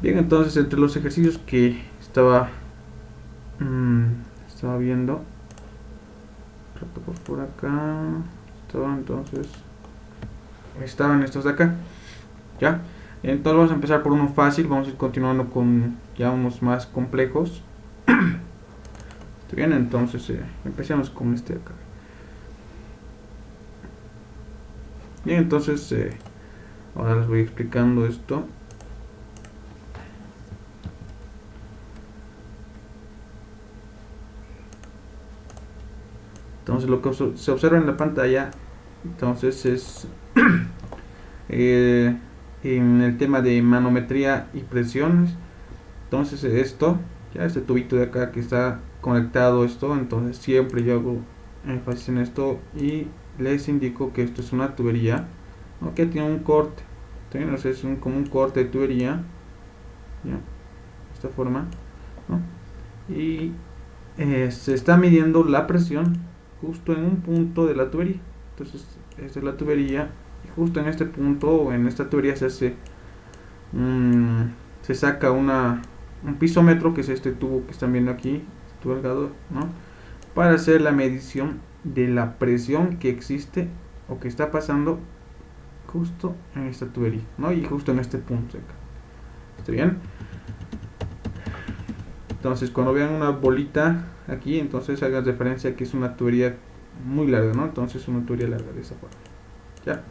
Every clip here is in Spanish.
Bien, entonces entre los ejercicios que estaba viendo, por acá, estaban estos de acá, ¿ya? Entonces vamos a empezar por uno fácil, vamos a ir continuando con ya unos más complejos. ¿Está bien? Entonces empecemos con este de acá. Bien, entonces ahora les voy explicando esto. Entonces lo que se observa en la pantalla, entonces es eh, en el tema de manometría y presiones. Entonces esto, ya este tubito de acá que está conectado esto, entonces siempre yo hago énfasis en esto y les indico que esto es una tubería, ¿no? Que tiene un corte, entonces es como un corte de tubería, ¿ya? De esta forma, ¿no? Y se está midiendo la presión justo en un punto de la tubería. Entonces esta es la tubería y justo en este punto, en esta tubería se saca un pisómetro, que es este tubo que están viendo aquí, tubo delgado, ¿no? Para hacer la medición de la presión que existe o que está pasando justo en esta tubería, ¿no? Y justo en este punto de acá. ¿Está bien? Entonces cuando vean una bolita aquí, entonces hagan referencia a que es una tubería muy larga, ¿no? Entonces una tubería larga de esa forma. ¿Ya?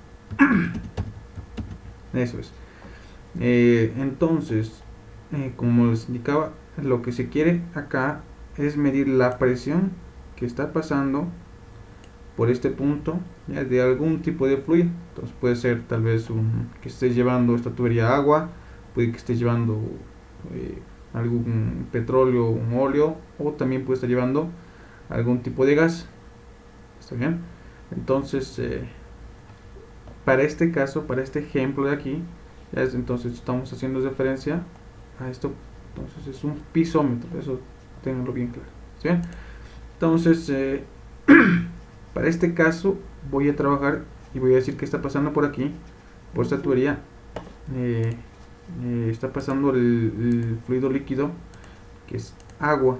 Eso es. Entonces, como les indicaba, lo que se quiere acá es medir la presión que está pasando por este punto, ya, de algún tipo de fluido. Entonces puede ser tal vez que esté llevando esta tubería agua, puede que esté llevando eh, algún petróleo, un óleo, o también puede estar llevando algún tipo de gas. ¿Está bien? Entonces, para este caso, para este ejemplo de aquí, entonces estamos haciendo referencia a esto. Entonces es un pisómetro, eso tenganlo bien claro. ¿Sí? Entonces, para este caso voy a trabajar y voy a decir que está pasando por aquí, por esta tubería. eh, Está pasando el fluido líquido, que es agua.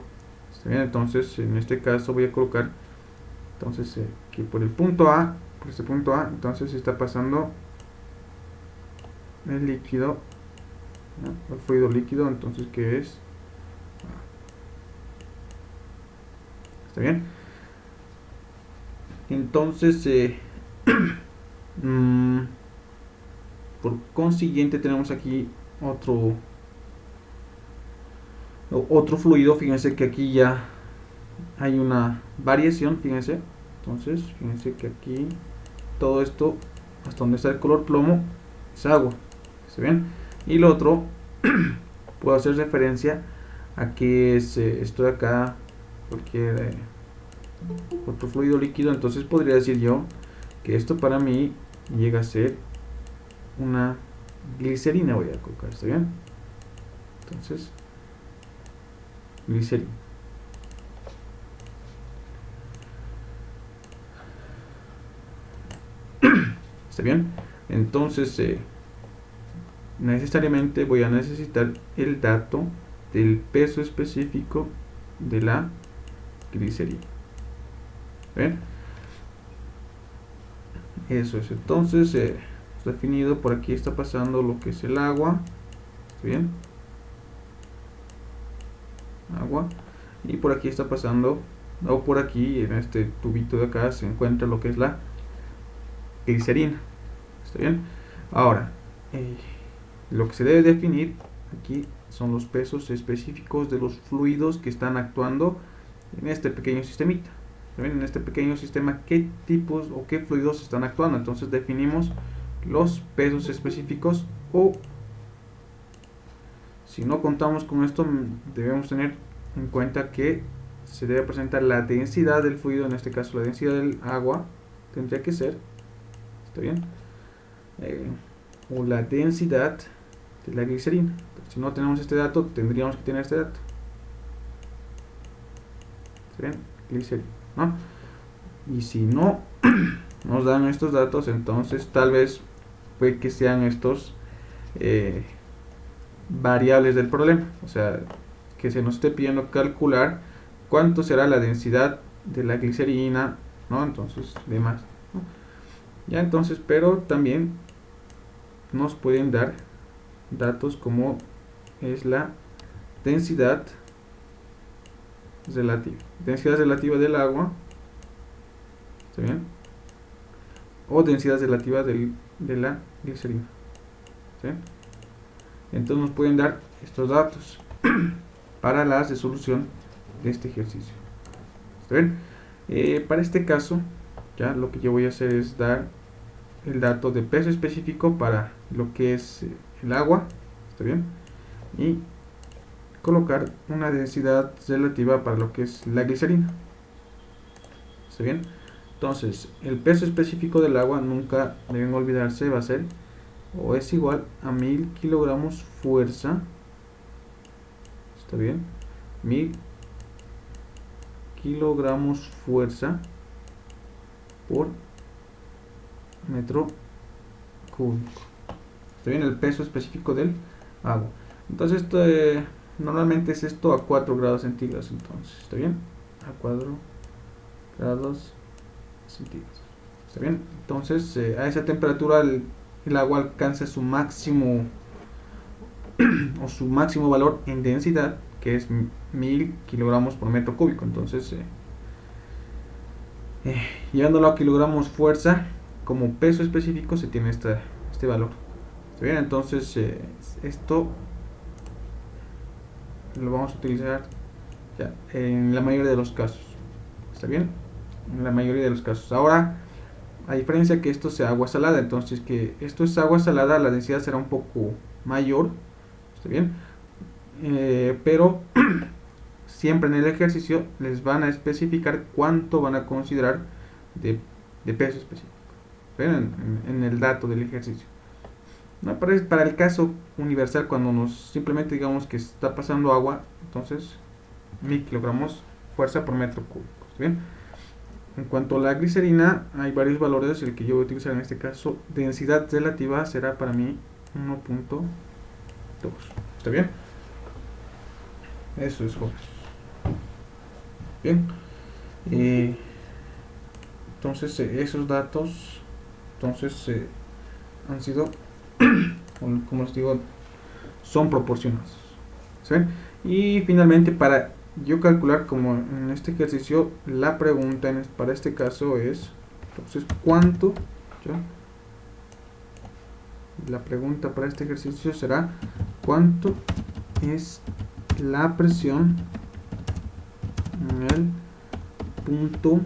¿Está bien? Entonces en este caso voy a colocar, entonces que por el punto A, por este punto A, entonces está pasando el líquido, ¿no? El fluido líquido, entonces que es, ¿está bien? Entonces por consiguiente tenemos aquí otro otro fluido. Fíjense que aquí ya hay una variación, fíjense. Entonces fíjense que aquí todo esto, hasta donde está el color plomo, es agua. ¿Se ven? Y lo otro, puedo hacer referencia a que es esto de acá, cualquier otro fluido líquido. Entonces podría decir yo que esto para mí llega a ser una glicerina. Voy a colocar, ¿está bien? Entonces, glicerina. ¿Está bien? Entonces, necesariamente voy a necesitar el dato del peso específico de la glicerina. ¿Ven? Eso es. Entonces, definido, por aquí está pasando lo que es el agua. ¿Está bien? Agua. Y por aquí está pasando, o por aquí en este tubito de acá se encuentra lo que es la glicerina. ¿Está bien? Ahora, lo que se debe definir aquí son los pesos específicos de los fluidos que están actuando en este pequeño sistemita. En este pequeño sistema, qué tipos o qué fluidos están actuando. Entonces definimos los pesos específicos, o si no contamos con esto, debemos tener en cuenta que se debe presentar la densidad del fluido. En este caso la densidad del agua tendría que ser, ¿está bien? O la densidad de la glicerina. Entonces, si no tenemos este dato, tendríamos que tener este dato. ¿Está bien? Glicerina, ¿no? Y si no nos dan estos datos, entonces tal vez puede que sean estos variables del problema, o sea, que se nos esté pidiendo calcular cuánto será la densidad de la glicerina, ¿no? Entonces, demás, ¿no? Ya entonces, pero también nos pueden dar datos como es la densidad relativa del agua, ¿está bien? O densidad relativa de la glicerina, ¿sí? Entonces nos pueden dar estos datos para la resolución de este ejercicio, ¿está bien? Para este caso, ya lo que yo voy a hacer es dar el dato de peso específico para lo que es el agua, ¿está bien? Y colocar una densidad relativa para lo que es la glicerina, ¿está bien? Entonces, el peso específico del agua, nunca deben olvidarse, va a ser o es igual a 1000 kilogramos fuerza, ¿está bien? 1000 kilogramos fuerza por metro cúbico, ¿está bien? El peso específico del agua. Entonces, esto, normalmente es esto a 4 grados centígrados, entonces, ¿está bien? A 4 grados centígrados, ¿está bien? Entonces, a esa temperatura el agua alcanza su máximo o su máximo valor en densidad, que es 1000 kilogramos por metro cúbico. Entonces, llevándolo a kilogramos fuerza como peso específico, se tiene este valor, ¿está bien? Entonces, esto lo vamos a utilizar ya en la mayoría de los casos, ¿está bien? En la mayoría de los casos. Ahora, a diferencia que esto sea agua salada, entonces que esto es agua salada, la densidad será un poco mayor, ¿está bien? Pero siempre en el ejercicio les van a especificar cuánto van a considerar de peso específico, en el dato del ejercicio, ¿no? Para el caso universal, cuando nos simplemente digamos que está pasando agua, entonces 1000 kilogramos fuerza por metro cúbico, ¿está bien? En cuanto a la glicerina, hay varios valores. El que yo voy a utilizar en este caso, densidad relativa, será para mí 1.2, ¿está bien? Eso es, jóvenes. Bien, entonces esos datos, entonces han sido, como les digo, son proporcionados, ¿sí? Y finalmente, para yo calcular, como en este ejercicio, la pregunta para este caso es, entonces, ¿cuánto? ¿Ya? La pregunta para este ejercicio será, ¿cuánto es la presión en el punto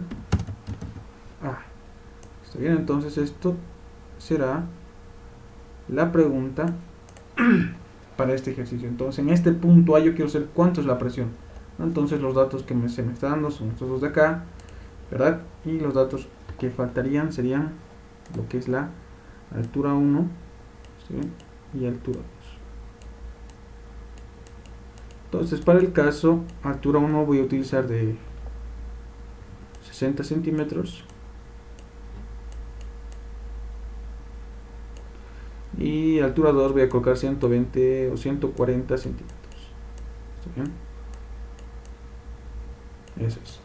A? ¿Está bien? Entonces esto será la pregunta para este ejercicio. Entonces, en este punto A yo quiero saber cuánto es la presión. Entonces los datos que se me está dando son estos dos de acá, ¿verdad? Y los datos que faltarían serían lo que es la altura 1, ¿sí? Y altura 2. Entonces, para el caso altura 1 voy a utilizar de 60 centímetros y altura 2 voy a colocar 120 o 140 centímetros, ¿está bien? Eso es.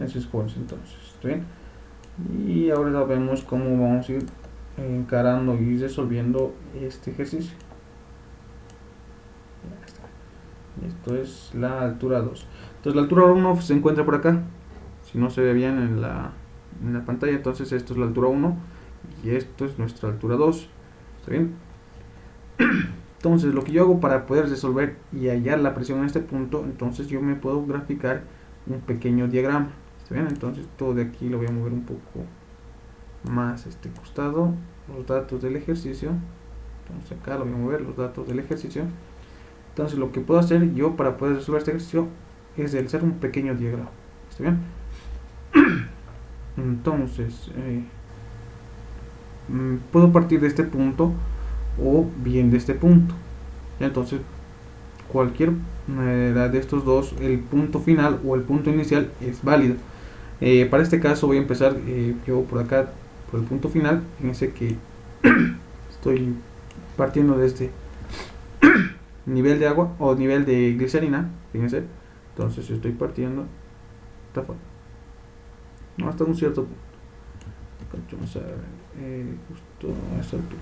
Eso es jóvenes, entonces, ¿está bien? Y ahora vemos cómo vamos a ir encarando y resolviendo este ejercicio. Esto es la altura 2. Entonces la altura 1 se encuentra por acá. Si no se ve bien en la pantalla, entonces esto es la altura 1 y esto es nuestra altura 2. ¿Está bien? Entonces lo que yo hago para poder resolver y hallar la presión en este punto, entonces yo me puedo graficar un pequeño diagrama. ¿Está bien? Entonces todo de aquí lo voy a mover un poco más este costado, los datos del ejercicio. Entonces acá lo voy a mover, los datos del ejercicio. Entonces lo que puedo hacer yo para poder resolver este ejercicio es realizar un pequeño diagrama. ¿Está bien? Entonces puedo partir de este punto o bien de este punto. Entonces cualquier de estos dos, el punto final o el punto inicial es válido. Para este caso voy a empezar yo por acá por el punto final. Fíjense que estoy partiendo de este nivel de agua o nivel de glicerina, fíjense. Entonces estoy partiendo esta forma, no, hasta un cierto punto. Vamos a ver, justo hasta el punto,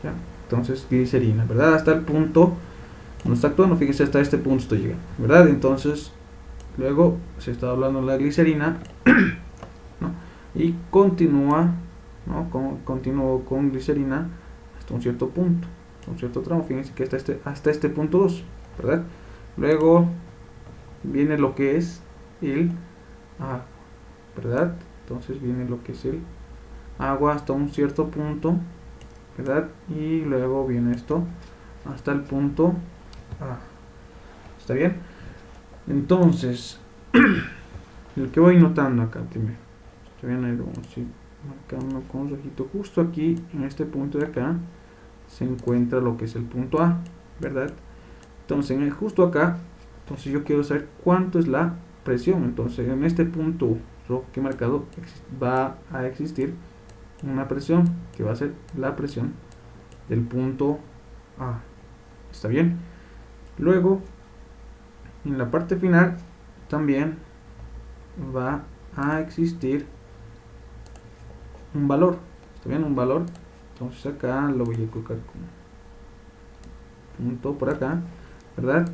¿ya? Entonces glicerina, ¿verdad? Hasta el punto donde está actuando, fíjense, hasta este punto estoy llegando, ¿verdad? Entonces luego se está hablando de la glicerina, ¿no? Y continúa, ¿no? Continúo con glicerina hasta un cierto punto, un cierto tramo, fíjense que hasta este punto 2, ¿verdad? Luego viene lo que es el agua, ¿verdad? Entonces viene lo que es el agua hasta un cierto punto, ¿verdad? Y luego viene esto hasta el punto A. ¿Está bien? Entonces, lo que voy notando acá primero, ¿está bien? Ahí lo vamos a ir marcando con un rojito. Justo aquí, en este punto de acá, se encuentra lo que es el punto A, ¿verdad? Entonces, justo acá, entonces yo quiero saber cuánto es la presión. Entonces, en este punto rojo que he marcado, va a existir una presión que va a ser la presión del punto A. ¿Está bien? Luego, en la parte final, también va a existir un valor. ¿Está bien? Un valor. Entonces acá lo voy a colocar como punto por acá, ¿verdad?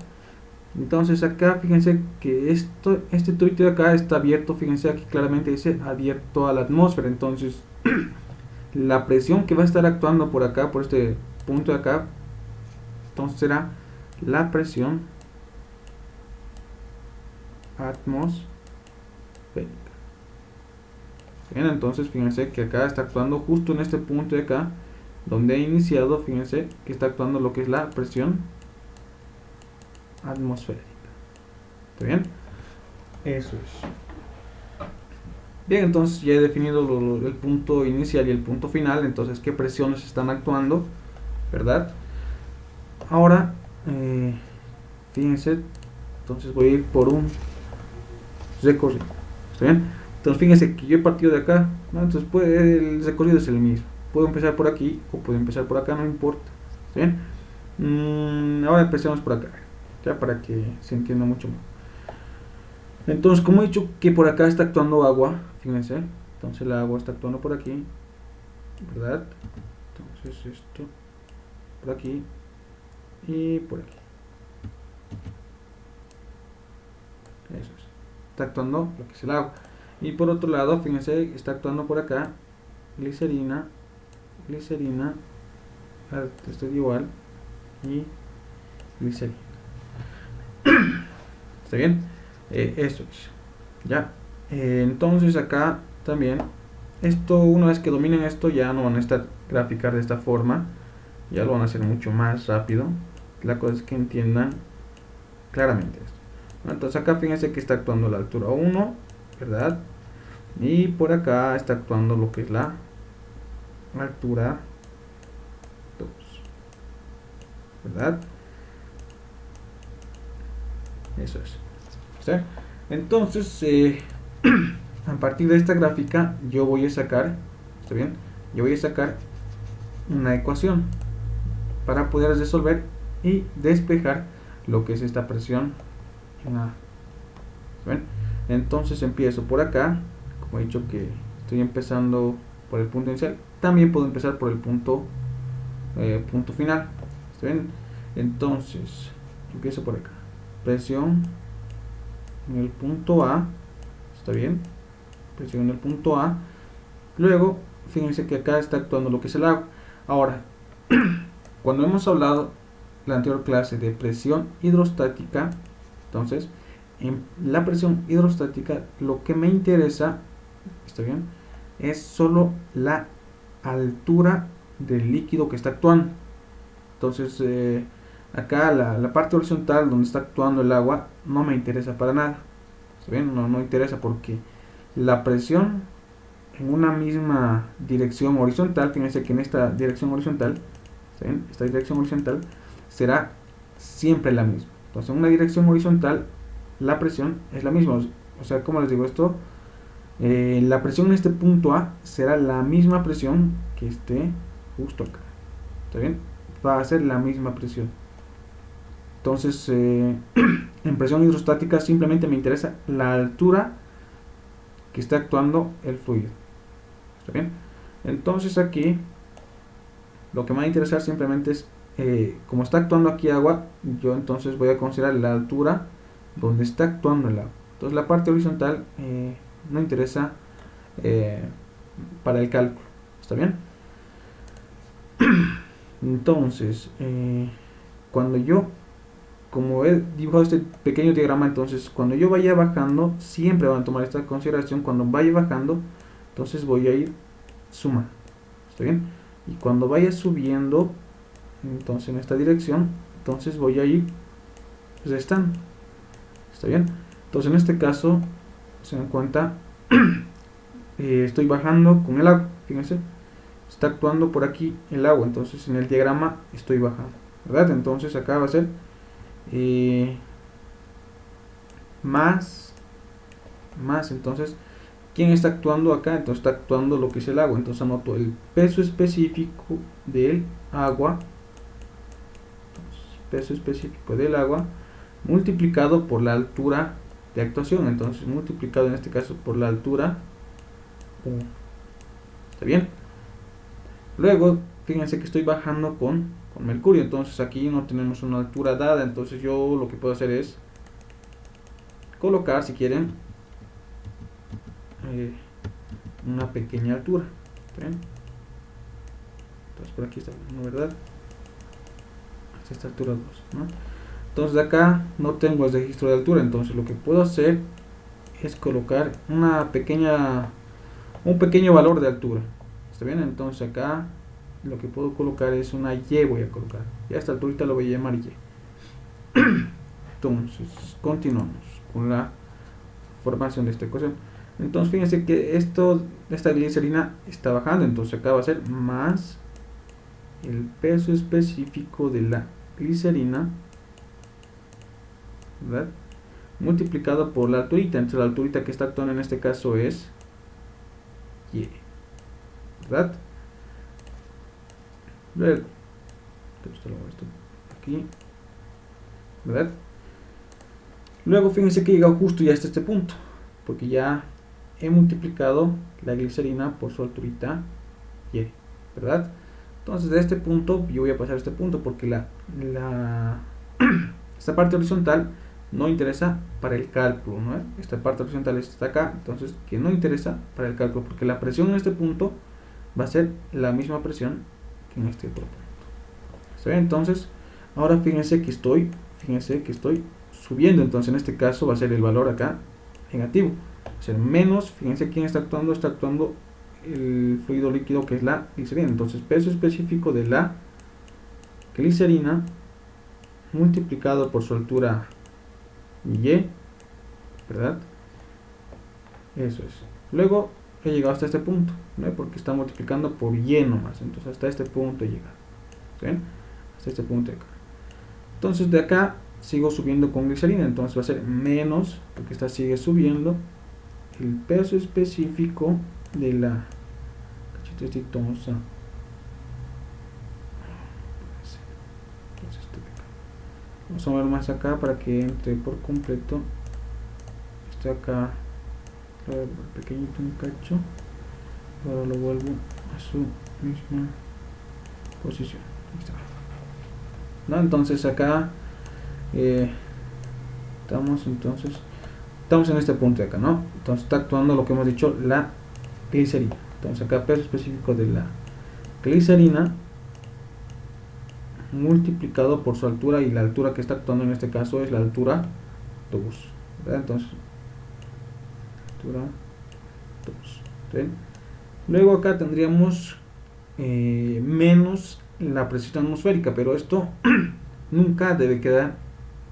Entonces acá fíjense que este tubito de acá está abierto, fíjense aquí claramente dice abierto a la atmósfera. Entonces la presión que va a estar actuando por acá, por este punto de acá, entonces será la presión atmosférica. Bien, entonces fíjense que acá está actuando justo en este punto de acá donde he iniciado, fíjense que está actuando lo que es la presión atmosférica. ¿Está bien? Eso es. Bien, entonces ya he definido el punto inicial y el punto final. Entonces, ¿qué presiones están actuando? ¿Verdad? Ahora, fíjense, entonces voy a ir por un recorrido. ¿Está bien? Entonces, fíjense que yo he partido de acá, ¿no? Entonces, el recorrido es el mismo. Puedo empezar por aquí o puedo empezar por acá, no importa. ¿Está bien? Ahora empecemos por acá, ya para que se entienda mucho más. Entonces, como he dicho que por acá está actuando agua, fíjense, entonces el agua está actuando por aquí, ¿verdad? Entonces esto por aquí y por aquí. Eso es. Está actuando lo que es el agua. Y por otro lado, fíjense, está actuando por acá glicerina, esto es igual, y glicerina. ¿Está bien? Eso es. Ya. Entonces acá también, esto, una vez que dominen esto, ya no van a estar graficar de esta forma, ya lo van a hacer mucho más rápido. La cosa es que entiendan claramente esto. Entonces acá fíjense que está actuando la altura 1, ¿verdad? Y por acá está actuando lo que es la altura 2, ¿verdad? Eso es. ¿Sí? Entonces, a partir de esta gráfica, yo voy a sacar, ¿está bien? Yo voy a sacar una ecuación para poder resolver y despejar lo que es esta presión en A. ¿Está bien? Entonces empiezo por acá, como he dicho que estoy empezando por el punto inicial, también puedo empezar por el punto final. ¿Está bien? Entonces, empiezo por acá. Presión en el punto A, ¿está bien? Presión en el punto A. Luego, fíjense que acá está actuando lo que es el agua. Ahora, cuando hemos hablado en la anterior clase de presión hidrostática, entonces, en la presión hidrostática, lo que me interesa, ¿está bien? Es solo la altura del líquido que está actuando. Entonces, acá la parte horizontal donde está actuando el agua no me interesa para nada. ¿Está bien? No interesa porque la presión en una misma dirección horizontal, fíjense que en esta dirección horizontal, ¿está bien? Esta dirección horizontal será siempre la misma. Entonces en una dirección horizontal la presión es la misma. O sea, como les digo, esto la presión en este punto A será la misma presión que esté justo acá. ¿Está bien? Va a ser la misma presión. Entonces, en presión hidrostática simplemente me interesa la altura que está actuando el fluido. ¿Está bien? Entonces aquí lo que me va a interesar simplemente es, como está actuando aquí agua, yo entonces voy a considerar la altura donde está actuando el agua. Entonces la parte horizontal no interesa para el cálculo. ¿Está bien? Entonces, cuando yo, como he dibujado este pequeño diagrama, entonces cuando yo vaya bajando, siempre van a tomar esta consideración. Cuando vaya bajando, entonces voy a ir sumando. ¿Está bien? Y cuando vaya subiendo, entonces en esta dirección, entonces voy a ir restando. ¿Está bien? Entonces en este caso, se dan cuenta, estoy bajando con el agua. Fíjense, está actuando por aquí el agua, entonces en el diagrama estoy bajando, ¿verdad? Entonces acá va a ser más, entonces, ¿quién está actuando acá? Entonces está actuando lo que es el agua, entonces anoto el peso específico del agua, peso específico del agua, multiplicado por la altura de actuación, entonces multiplicado en este caso por la altura 1. ¿Está bien? Luego, fíjense que estoy bajando con mercurio, entonces aquí no tenemos una altura dada, entonces yo lo que puedo hacer es colocar, si quieren, una pequeña altura. ¿Está bien? Entonces por aquí está, ¿no? ¿Verdad? Hasta esta altura 2, ¿no? Entonces acá no tengo el registro de altura, entonces lo que puedo hacer es colocar un pequeño valor de altura. ¿Está bien? Entonces acá lo que puedo colocar es una Y, voy a colocar. Y a esta altura lo voy a llamar Y. Entonces continuamos con la formación de esta ecuación. Entonces fíjense que esta glicerina está bajando, entonces acá va a ser más el peso específico de la glicerina, ¿verdad? Multiplicado por la alturita, entonces la alturita que está actuando en este caso es Y, ¿verdad? Luego, esto aquí, ¿verdad? Luego fíjense que he llegado justo ya hasta este punto, porque ya he multiplicado la glicerina por su alturita Y, ¿verdad? Entonces de este punto yo voy a pasar a este punto porque esta parte horizontal no interesa para el cálculo, ¿no? Esta parte horizontal está acá, entonces que no interesa para el cálculo porque la presión en este punto va a ser la misma presión que en este otro punto. ¿Está bien? Entonces ahora fíjense que estoy subiendo, entonces en este caso va a ser el valor acá negativo, va a ser menos. Fíjense quién está actuando el fluido líquido que es la glicerina, entonces peso específico de la glicerina multiplicado por su altura Y, ¿verdad? Eso es. Luego he llegado hasta este punto, ¿no? Porque está multiplicando por Y nomás, entonces hasta este punto he llegado. ¿Ven? Hasta este punto de acá. Entonces de acá sigo subiendo con glicerina, entonces va a ser menos, porque esta sigue subiendo, el peso específico de la cachetosa. Vamos a mover más acá para que entre por completo. Está acá pequeñito un cacho. Ahora lo vuelvo a su misma posición. Ahí está. ¿No? Entonces acá estamos en este punto de acá, ¿no? Entonces está actuando lo que hemos dicho, la glicerina. Entonces acá peso específico de la glicerina multiplicado por su altura, y la altura que está actuando en este caso es la altura 2, ¿verdad? Entonces altura 2, ¿sí? Luego acá tendríamos menos la presión atmosférica, pero esto nunca debe quedar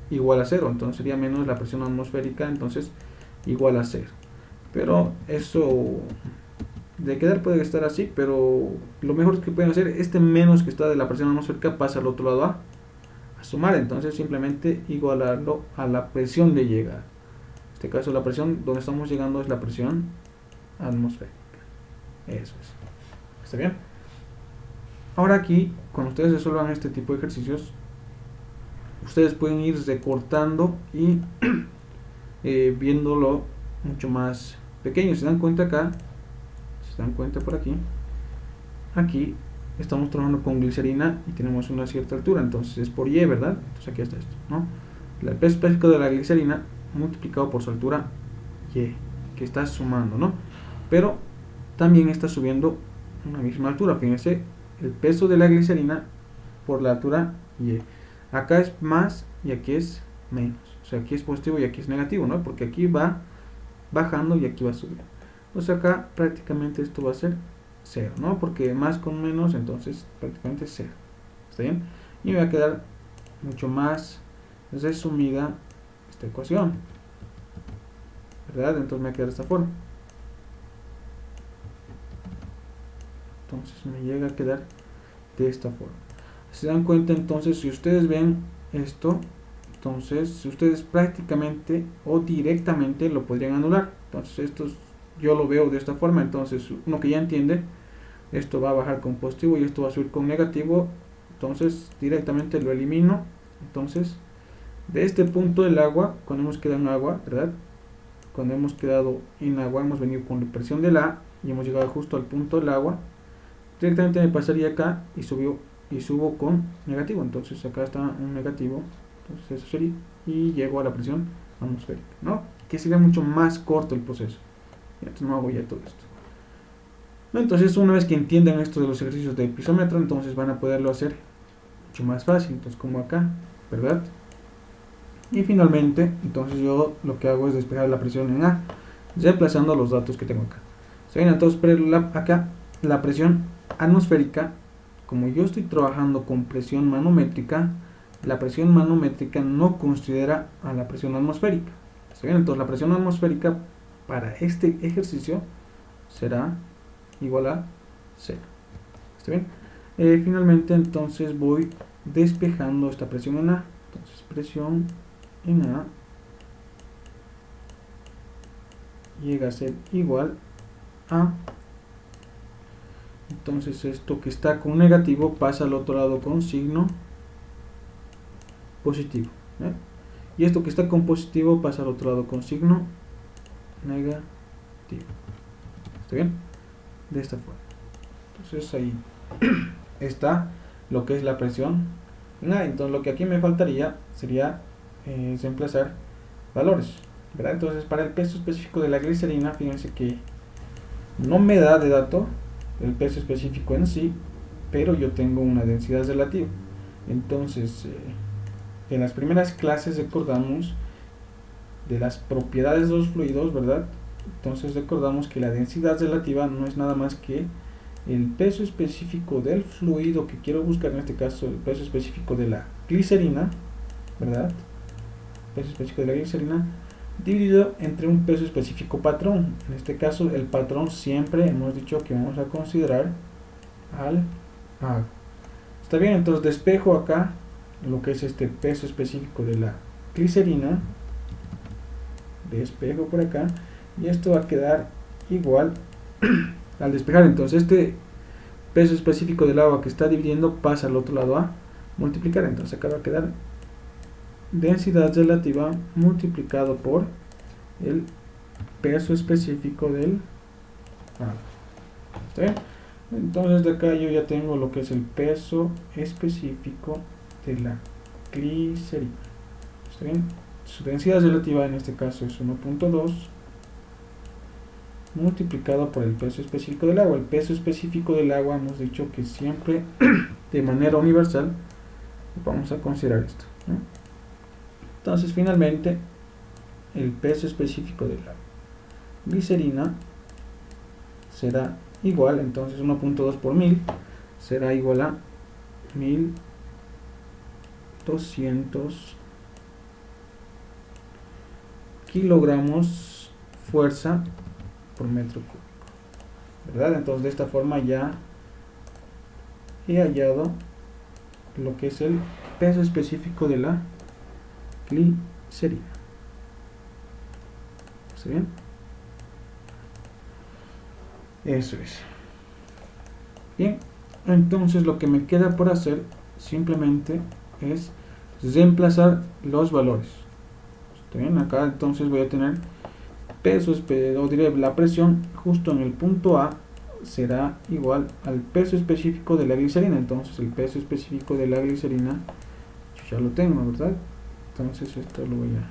igual a 0, entonces sería menos la presión atmosférica, entonces igual a 0, pero eso de quedar puede estar así, pero lo mejor que pueden hacer, este menos que está de la presión atmosférica pasa al otro lado a sumar, entonces simplemente igualarlo a la presión de llegada. En este caso la presión donde estamos llegando es la presión atmosférica. Eso es. ¿Está bien? Ahora aquí, cuando ustedes resuelvan este tipo de ejercicios, ustedes pueden ir recortando y viéndolo mucho más pequeño. Si se dan cuenta acá, si se dan cuenta por aquí, aquí estamos trabajando con glicerina y tenemos una cierta altura, entonces es por Y, ¿verdad? Entonces aquí está esto, ¿no? El peso específico de la glicerina multiplicado por su altura Y, que está sumando, ¿no? Pero también está subiendo una misma altura. Fíjense, el peso de la glicerina por la altura Y. Acá es más y aquí es menos. O sea, aquí es positivo y aquí es negativo, ¿no? Porque aquí va bajando y aquí va subiendo. Entonces acá prácticamente esto va a ser 0, ¿no? Porque más con menos, entonces prácticamente 0. ¿Está bien? Y me va a quedar mucho más resumida esta ecuación, ¿verdad? Entonces me va a quedar de esta forma. Entonces me llega a quedar de esta forma. Se dan cuenta entonces, si ustedes ven esto, entonces si ustedes prácticamente o directamente lo podrían anular. Entonces esto yo lo veo de esta forma. Entonces uno que ya entiende, esto va a bajar con positivo y esto va a subir con negativo. Entonces directamente lo elimino. Entonces de este punto del agua, cuando hemos quedado en agua, ¿verdad? Cuando hemos quedado en agua, hemos venido con la presión de la y hemos llegado justo al punto del agua. Directamente me pasaría acá y subo con negativo. Entonces acá está un negativo. Entonces eso sería. Y llego a la presión atmosférica, ¿no? Que sería mucho más corto el proceso. Entonces no hago ya todo esto. Entonces una vez que entiendan esto de los ejercicios de pisómetro, entonces van a poderlo hacer mucho más fácil. Entonces como acá, ¿verdad? Y finalmente, entonces yo lo que hago es despejar la presión en A, reemplazando los datos que tengo acá. ¿Se ven? Entonces, pero acá la presión atmosférica, como yo estoy trabajando con presión manométrica, la presión manométrica no considera a la presión atmosférica. ¿Se ven? Entonces la presión atmosférica para este ejercicio será igual a 0. ¿Está bien? Finalmente entonces voy despejando esta presión en A. Entonces presión en A llega a ser igual a, entonces esto que está con negativo pasa al otro lado con signo positivo, ¿eh? Y esto que está con positivo pasa al otro lado con signo negativo. ¿Está bien? De esta forma. Entonces ahí está lo que es la presión en A. Entonces lo que aquí me faltaría sería reemplazar valores, ¿verdad? Entonces para el peso específico de la glicerina, fíjense que no me da de dato el peso específico en sí, pero yo tengo una densidad relativa. Entonces en las primeras clases recordamos de las propiedades de los fluidos, ¿verdad? Entonces recordamos que la densidad relativa no es nada más que el peso específico del fluido que quiero buscar, en este caso el peso específico de la glicerina, ¿verdad? Peso específico de la glicerina dividido entre un peso específico patrón. En este caso el patrón siempre hemos dicho que vamos a considerar al agua. Está bien, entonces despejo acá lo que es este peso específico de la glicerina, despejo por acá y esto va a quedar igual al despejar. Entonces este peso específico del agua que está dividiendo pasa al otro lado a multiplicar. Entonces acá va a quedar densidad relativa multiplicado por el peso específico del agua. ¿Está bien? Entonces de acá yo ya tengo lo que es el peso específico de la glicerina. ¿Está bien? Su densidad relativa en este caso es 1.2 multiplicado por el peso específico del agua. El peso específico del agua hemos dicho que siempre de manera universal vamos a considerar esto, ¿no? Entonces finalmente el peso específico de la glicerina será igual, entonces 1.2 por 1000 será igual a 1200 kilogramos fuerza por metro cúbico, ¿verdad? Entonces de esta forma ya he hallado lo que es el peso específico de la glicerina. ¿Está bien? Eso es. Bien, entonces lo que me queda por hacer simplemente es reemplazar los valores. ¿Está bien? Acá entonces voy a tener peso, o diré la presión justo en el punto A será igual al peso específico de la glicerina. Entonces el peso específico de la glicerina ya lo tengo, ¿verdad? Entonces esto lo voy a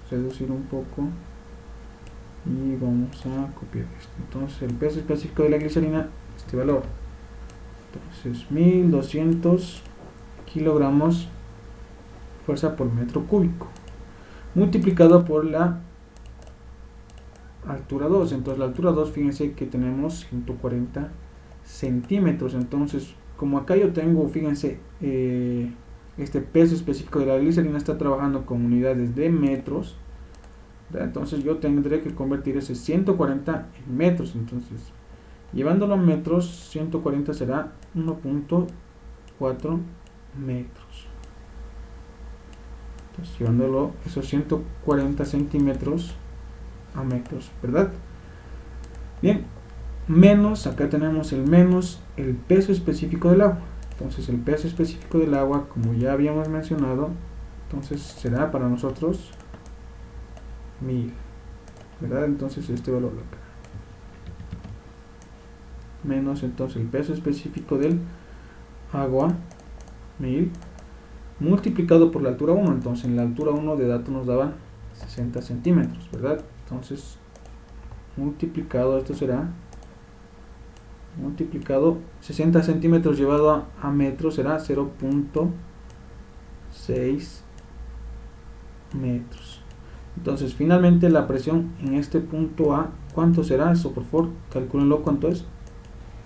reducir un poco y vamos a copiar esto. Entonces el peso específico de la glicerina, este valor, entonces 1200 kilogramos fuerza por metro cúbico multiplicado por la altura 2. Entonces la altura 2, fíjense que tenemos 140 centímetros. Entonces, como acá yo tengo, fíjense, este peso específico de la glicerina está trabajando con unidades de metros, ¿verdad? Entonces yo tendré que convertir ese 140 en metros. Entonces, llevándolo a metros, 140 será 1.4 metros. Entonces, llevándolo esos 140 centímetros a metros, ¿verdad? Bien, menos, acá tenemos el menos el peso específico del agua. Entonces el peso específico del agua, como ya habíamos mencionado, entonces será para nosotros 1000, ¿verdad? Entonces este valor acá, menos entonces el peso específico del agua, 1000, multiplicado por la altura 1. Entonces en la altura 1 de dato nos daba 60 centímetros, ¿verdad? Entonces multiplicado, esto será multiplicado 60 centímetros llevado a metros será 0.6 metros. Entonces finalmente la presión en este punto A, ¿cuánto será? Eso por favor, calcúlenlo cuánto es.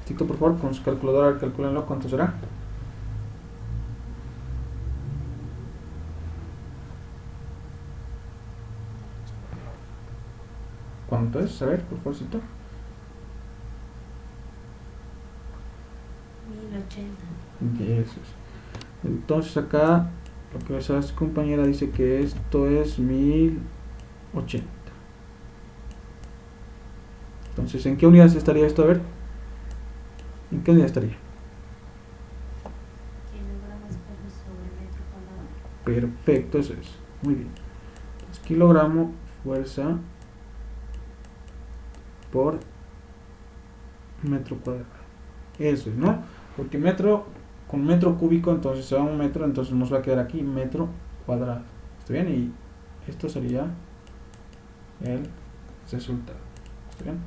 Tito, por favor, con su calculadora calcúlenlo cuánto será. ¿Cuánto es? A ver, por favorcito. 1080. Eso es. Entonces acá lo que esa compañera dice que esto es 1080. Entonces, ¿en qué unidades estaría esto? A ver, ¿en qué unidad estaría? Kilogramos peso sobre metro cuadrado. Perfecto, eso es. Muy bien. Entonces, kilogramo fuerza por metro cuadrado. Eso es, ¿no? Porque metro con metro cúbico, entonces se va a un metro, entonces nos va a quedar aquí metro cuadrado. ¿Está bien? Y esto sería el resultado. ¿Está bien?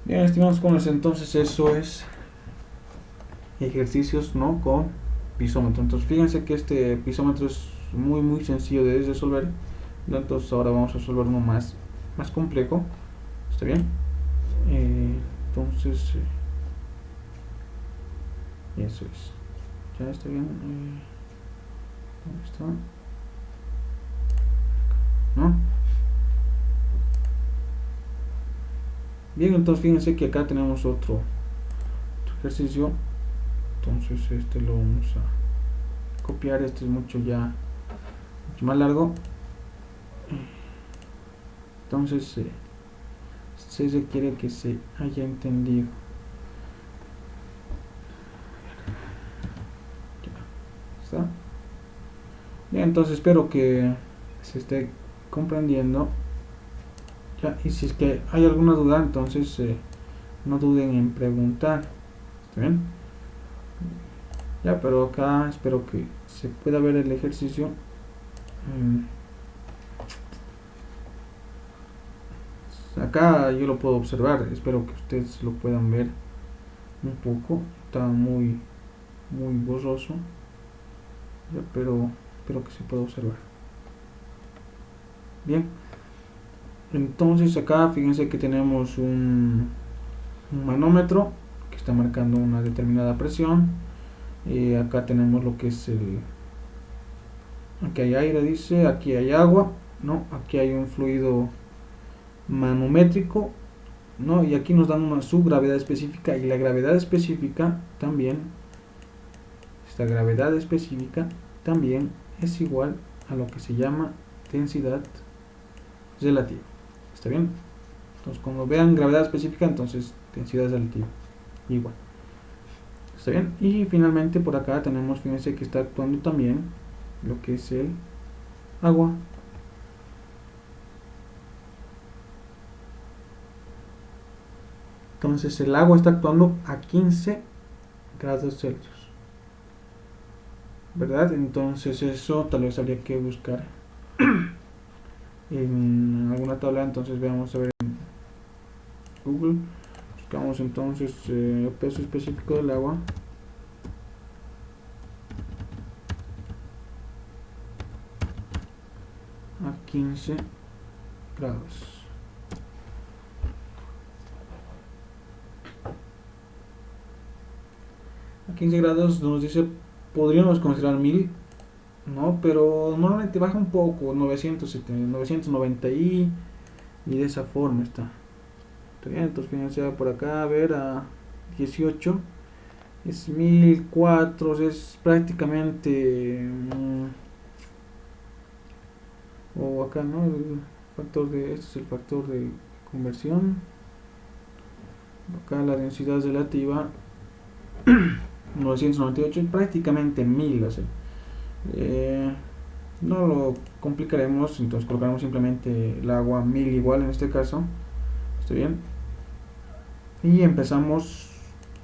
Bien, estimados comunes, entonces eso es ejercicios, ¿no? Con pisómetro. Entonces fíjense que este pisómetro es muy sencillo de resolver. Entonces ahora vamos a resolver uno más complejo. ¿Está bien? Entonces eso es. Ya está bien. ¿Dónde está? ¿No? Bien, entonces fíjense que acá tenemos otro ejercicio. Entonces este lo vamos a copiar. Este es mucho más largo. Entonces se requiere que se haya entendido. ¿Está? Bien, entonces espero que se esté comprendiendo. Ya, y si es que hay alguna duda, entonces no duden en preguntar. ¿Está bien? Ya, pero acá espero que se pueda ver el ejercicio. Acá yo lo puedo observar, espero que ustedes lo puedan ver un poco. Está muy borroso, ya, pero espero que se pueda observar. Bien, entonces acá fíjense que tenemos un manómetro que está marcando una determinada presión. Acá tenemos lo que es aquí hay aire, dice, aquí hay agua, no, aquí hay un fluido manométrico, no, y aquí nos dan su gravedad específica, y la gravedad específica también, esta gravedad específica también es igual a lo que se llama densidad relativa. ¿Está bien? Entonces cuando vean gravedad específica, entonces densidad relativa igual. ¿Está bien? Y finalmente por acá tenemos, fíjense que está actuando también lo que es el agua. Entonces el agua está actuando a 15 grados Celsius, ¿verdad? Entonces eso tal vez habría que buscar en alguna tabla. Entonces veamos a ver en Google. Buscamos entonces peso específico del agua. A 15 grados. A 15 grados nos dice, podríamos considerar 1000, no, pero normalmente baja un poco, 990 y de esa forma está. Bien, entonces fíjense por acá, a ver, a 18 es 1004, es prácticamente o acá, ¿no? El factor de, este es el factor de conversión. Acá la densidad relativa 998, prácticamente 1000, o sea, no lo complicaremos, entonces colocaremos simplemente el agua 1000 igual en este caso. ¿Está bien? Y empezamos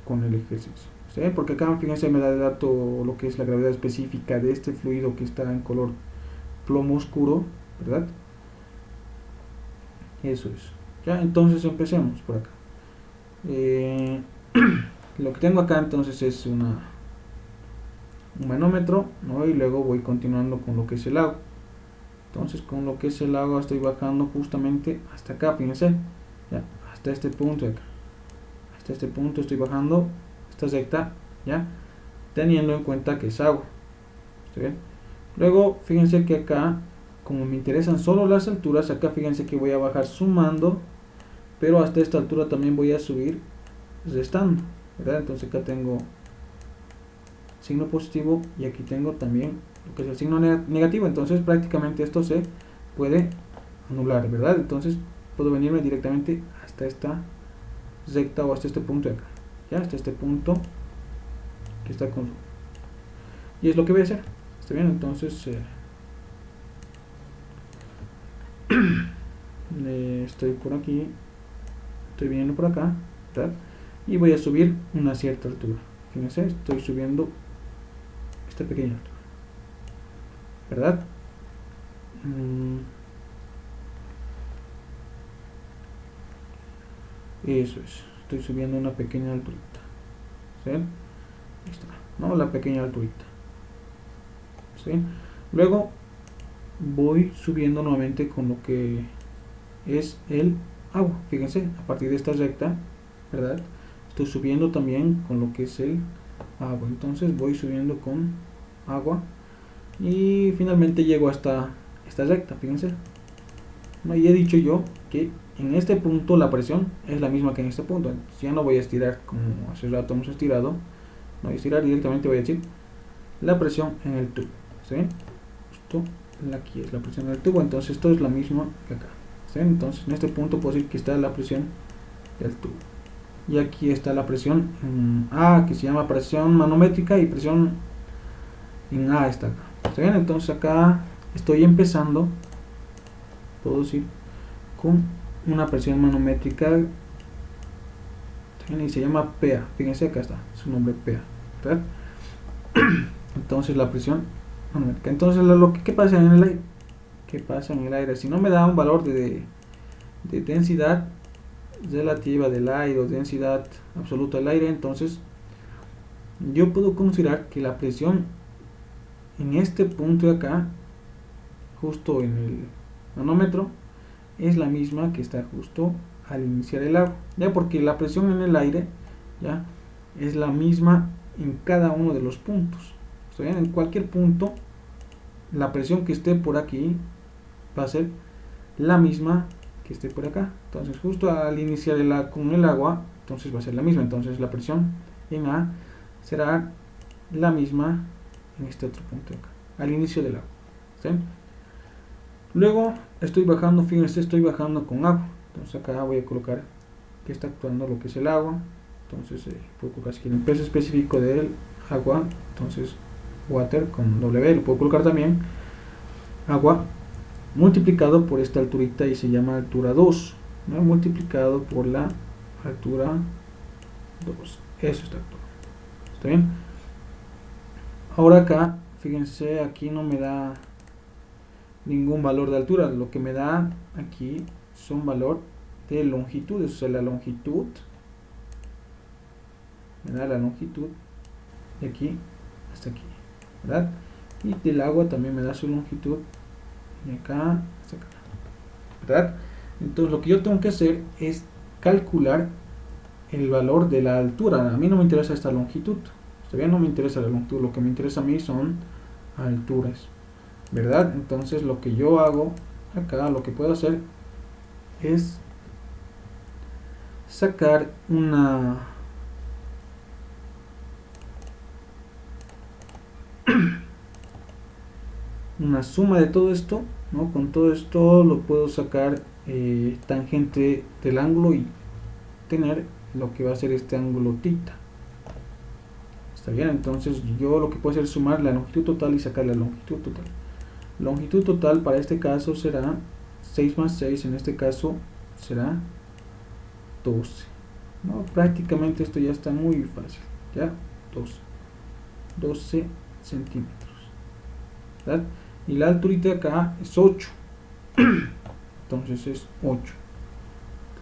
con el ejercicio. ¿Sí? Porque acá, fíjense, me da de dato lo que es la gravedad específica de este fluido que está en color plomo oscuro, ¿verdad? Eso es. Ya, entonces empecemos por acá. Lo que tengo acá entonces es un manómetro, ¿no? Y luego voy continuando con lo que es el agua. Entonces con lo que es el agua estoy bajando justamente hasta acá, fíjense, ya, hasta este punto de acá. Hasta este punto estoy bajando esta recta, ya, teniendo en cuenta que es agua. ¿Está bien? Luego fíjense que acá, como me interesan solo las alturas, acá fíjense que voy a bajar sumando, pero hasta esta altura también voy a subir restando, ¿verdad? Entonces acá tengo signo positivo y aquí tengo también lo que es el signo negativo. Entonces prácticamente esto se puede anular, ¿verdad? Entonces puedo venirme directamente hasta esta recta o hasta este punto de acá, ya, hasta este punto que está con, y es lo que voy a hacer. ¿Está bien? Entonces estoy por aquí, estoy viniendo por acá, ¿verdad? Y voy a subir una cierta altura. Fíjense, estoy subiendo esta pequeña altura, ¿verdad? Eso es, estoy subiendo una pequeña alturita. ¿Sí? Ahí está, ¿no? La pequeña alturita. ¿Sí? Luego voy subiendo nuevamente con lo que es el agua. Fíjense, a partir de esta recta, ¿verdad? Estoy subiendo también con lo que es el agua. Entonces voy subiendo con agua y finalmente llego hasta esta recta, fíjense. Y he dicho yo que en este punto la presión es la misma que en este punto. Entonces ya no voy a estirar como hace rato hemos estirado. No voy a estirar, directamente voy a decir la presión en el tubo. ¿Sí? Justo aquí es la presión en el tubo. Entonces esto es la misma que acá. ¿Sí? Entonces en este punto puedo decir que está la presión del tubo. Y aquí está la presión en A, que se llama presión manométrica, y presión en A está acá. ¿Está bien? Entonces acá estoy empezando, puedo decir, con una presión manométrica y se llama PA. Fíjense, acá está su nombre, PA, ¿verdad? Entonces la presión manométrica. Entonces ¿qué pasa en el aire? ¿Qué pasa en el aire? Si no me da un valor de densidad relativa del aire o densidad absoluta del aire, entonces yo puedo considerar que la presión en este punto de acá, justo en el manómetro, es la misma que está justo al iniciar el agua, ya, porque la presión en el aire ya es la misma en cada uno de los puntos. ¿Está bien? En cualquier punto la presión que esté por aquí va a ser la misma que esté por acá. Entonces justo al iniciar con el agua, entonces va a ser la misma. Entonces la presión en A será la misma en este otro punto de acá, al inicio del agua. ¿Sí? Luego estoy bajando, fíjense, estoy bajando con agua. Entonces acá voy a colocar que está actuando lo que es el agua. Entonces puedo colocar si quieren el peso específico del agua, entonces water con W, lo puedo colocar también agua multiplicado por esta alturita y se llama altura 2, ¿no? Multiplicado por la altura 2, eso está actuando. ¿Está bien? Ahora acá, fíjense, aquí no me da ningún valor de altura, lo que me da aquí son valor de longitud, o sea, la longitud me da la longitud de aquí hasta aquí, ¿verdad? Y del agua también me da su longitud de acá hasta acá, ¿verdad? Entonces lo que yo tengo que hacer es calcular el valor de la altura. A mí no me interesa esta longitud, todavía no me interesa la longitud, lo que me interesa a mí son alturas, ¿verdad? Entonces lo que yo hago acá, lo que puedo hacer es sacar una suma de todo esto, ¿no? Con todo esto lo puedo sacar tangente del ángulo y tener lo que va a ser este ángulo θ. Está bien, entonces yo lo que puedo hacer es sumar la longitud total y sacar la longitud total. Longitud total para este caso será 6 más 6, en este caso será 12, ¿no? Prácticamente esto ya está muy fácil, ya 12 centímetros, ¿verdad? Y la alturita acá es 8, entonces es 8,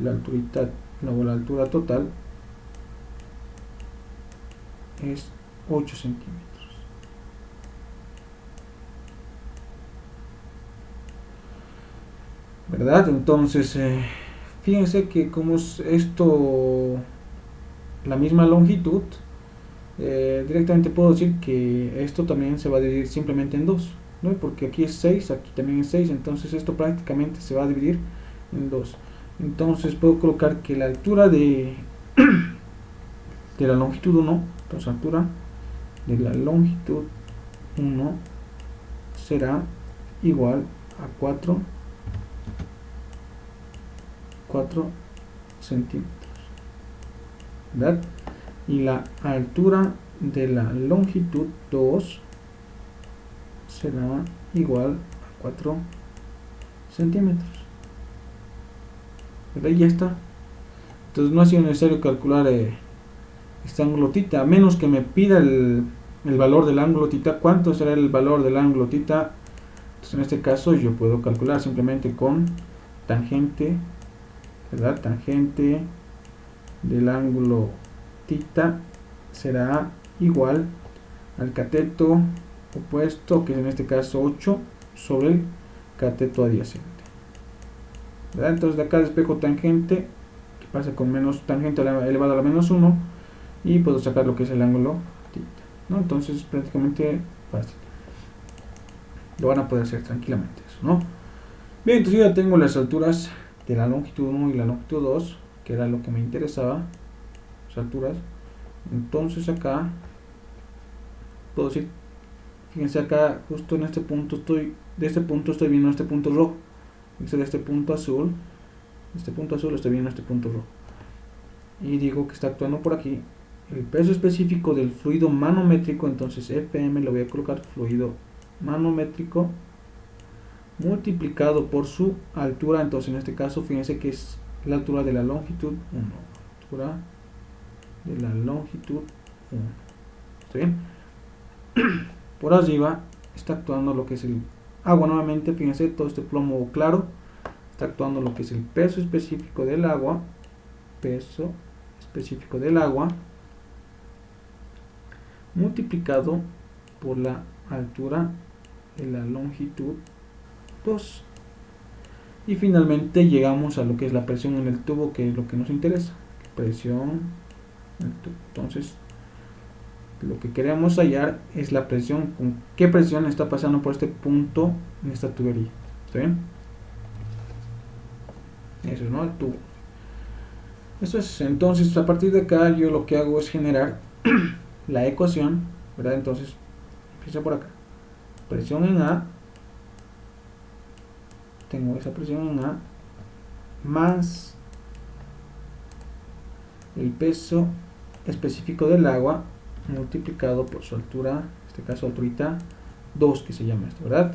la alturita, la altura total es 8 centímetros. ¿Verdad? Entonces, fíjense que como es esto la misma longitud, directamente puedo decir que esto también se va a dividir simplemente en 2, ¿no? Porque aquí es 6, aquí también es 6, entonces esto prácticamente se va a dividir en 2. Entonces puedo colocar que la altura de la longitud 1, entonces altura de la longitud 1 será igual a 4 centímetros, ¿verdad? Y la altura de la longitud 2 será igual a 4 centímetros, ¿verdad? Y ya está. Entonces no ha sido necesario calcular este ángulo θ, a menos que me pida el valor del ángulo θ. ¿Cuánto será el valor del ángulo θ? Entonces en este caso yo puedo calcular simplemente con tangente, ¿verdad? Tangente del ángulo θ será igual al cateto opuesto, que es en este caso 8, sobre el cateto adyacente, ¿verdad? Entonces de acá despejo tangente, que pasa con menos tangente elevado a la menos 1, y puedo sacar lo que es el ángulo θ, ¿no? Entonces es prácticamente fácil, lo van a poder hacer tranquilamente eso, ¿no? Bien, entonces yo ya tengo las alturas de la longitud 1 y la longitud 2, que era lo que me interesaba, las alturas. Entonces acá puedo decir, fíjense acá, justo en este punto de este punto estoy viendo este punto rojo, de este punto azul estoy viendo este punto rojo, y digo que está actuando por aquí el peso específico del fluido manométrico. Entonces FM lo voy a colocar fluido manométrico multiplicado por su altura. Entonces en este caso fíjense que es la altura de la longitud 1, altura de la longitud 1, ¿está bien? Por arriba está actuando lo que es el agua nuevamente. Fíjense, todo este plomo claro está actuando lo que es el peso específico del agua, multiplicado por la altura de la longitud 2. Y finalmente llegamos a lo que es la presión en el tubo, que es lo que nos interesa. Presión en el tubo. Entonces lo que queremos hallar es la presión, con qué presión está pasando por este punto en esta tubería. ¿Está bien? Eso, ¿no? El tubo. Eso es. Entonces a partir de acá yo lo que hago es generar la ecuación, ¿verdad? Entonces empieza por acá. Presión en A, tengo esa presión en A, más el peso específico del agua multiplicado por su altura, en este caso alturita 2, que se llama esto, ¿verdad?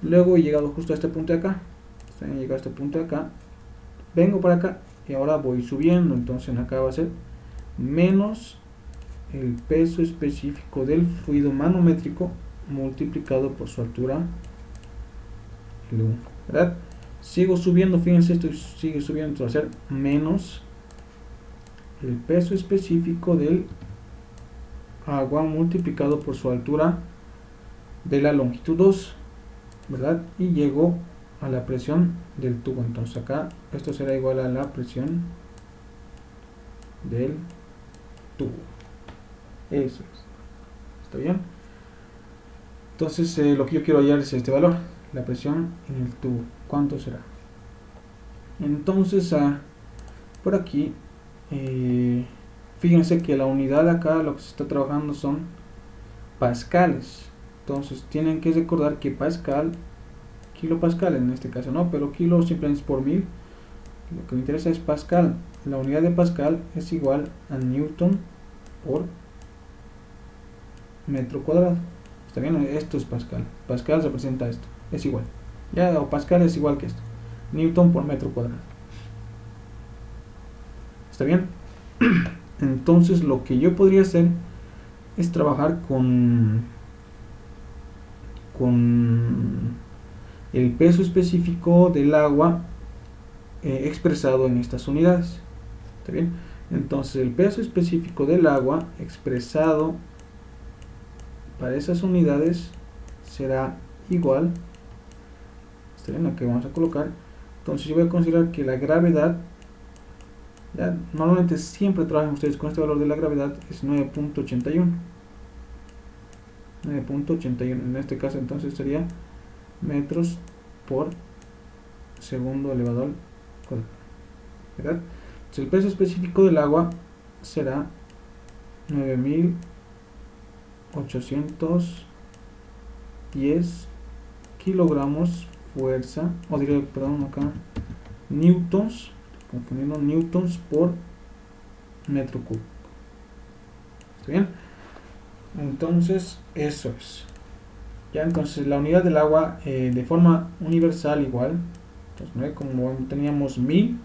Luego he llegado justo a este punto de acá, he llegado a este punto de acá, vengo para acá y ahora voy subiendo, entonces acá va a ser menos el peso específico del fluido manométrico multiplicado por su altura L1, ¿verdad? Sigo subiendo, fíjense, esto sigue subiendo, entonces va a ser menos el peso específico del agua multiplicado por su altura de la longitud 2, ¿verdad? Y llego a la presión del tubo, entonces acá esto será igual a la presión del tubo. Eso es. ¿Está bien? Entonces lo que yo quiero hallar es este valor, la presión en el tubo. ¿Cuánto será? Entonces por aquí fíjense que la unidad acá lo que se está trabajando son pascales. Entonces tienen que recordar que pascal, kilopascal en este caso no, pero kilo simplemente es por 1000. Lo que me interesa es pascal. La unidad de pascal es igual a newton por metro cuadrado. ¿Está bien? Esto es pascal. Pascal representa esto. Es igual. Ya, o pascal es igual que esto. Newton por metro cuadrado. ¿Está bien? Entonces lo que yo podría hacer es trabajar con el peso específico del agua expresado en estas unidades. ¿Está bien? Entonces el peso específico del agua expresado para esas unidades será igual, ¿está bien? Lo que vamos a colocar. Entonces yo voy a considerar que la gravedad, ¿ya? Normalmente siempre trabajan ustedes con este valor de la gravedad, es 9.81. 9.81 en este caso, entonces sería metros por segundo elevado al cuadrado, ¿verdad? Entonces el peso específico del agua será 9810 kilogramos fuerza, o diré, perdón, acá newtons, confundiendo, newtons por metro cúbico. ¿Está bien? Entonces eso es. Ya, entonces la unidad del agua de forma universal igual, entonces, ¿no? Como teníamos 1000,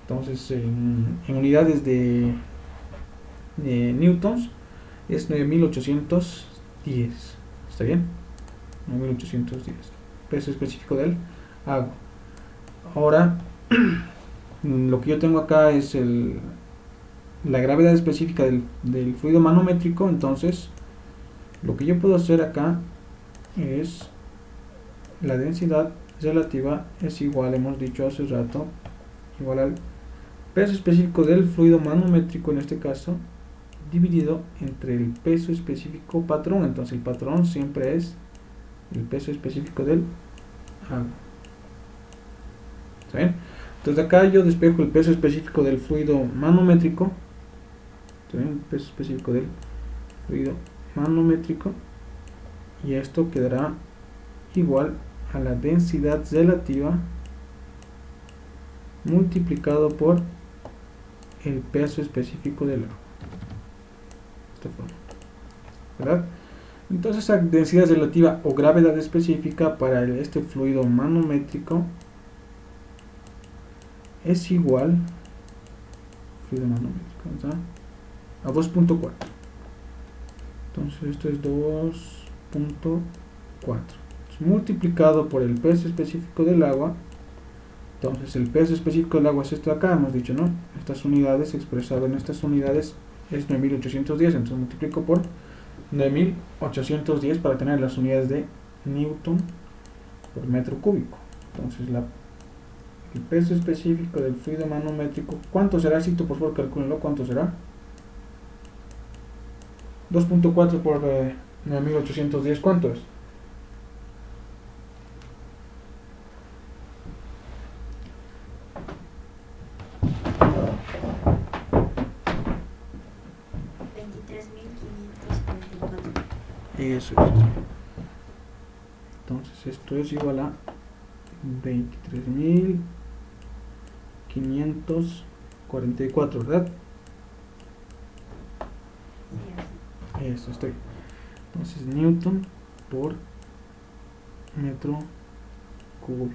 entonces en unidades de newtons es 9810. ¿Está bien? 9810 peso específico del agua. Ahora lo que yo tengo acá es la gravedad específica del fluido manométrico. Entonces lo que yo puedo hacer acá es la densidad relativa es igual, hemos dicho hace rato, igual al peso específico del fluido manométrico, en este caso, dividido entre el peso específico patrón. Entonces el patrón siempre es el peso específico del agua. ¿Está bien? Entonces acá yo despejo el peso específico del fluido manométrico. ¿Está bien? El peso específico del fluido manométrico, y esto quedará igual a la densidad relativa multiplicado por el peso específico del agua. De esta forma, ¿verdad? Entonces esa densidad relativa o gravedad específica para este fluido manométrico es igual fluido manométrico, ¿verdad? A 2.4. Entonces esto es 2.4 multiplicado por el peso específico del agua. Entonces el peso específico del agua es esto de acá, hemos dicho, ¿no? Estas unidades, expresado en estas unidades, es 9810. Entonces multiplico por 9810 para tener las unidades de newton por metro cúbico. Entonces el peso específico del fluido manométrico, ¿cuánto será? Cito, por favor, calcúlenlo. ¿Cuánto será? 2.4 por 9810, ¿cuánto es? Eso es. Entonces esto es igual a 23.544 544, ¿verdad? Sí, así. Eso, estoy. Entonces, newton por metro cúbico.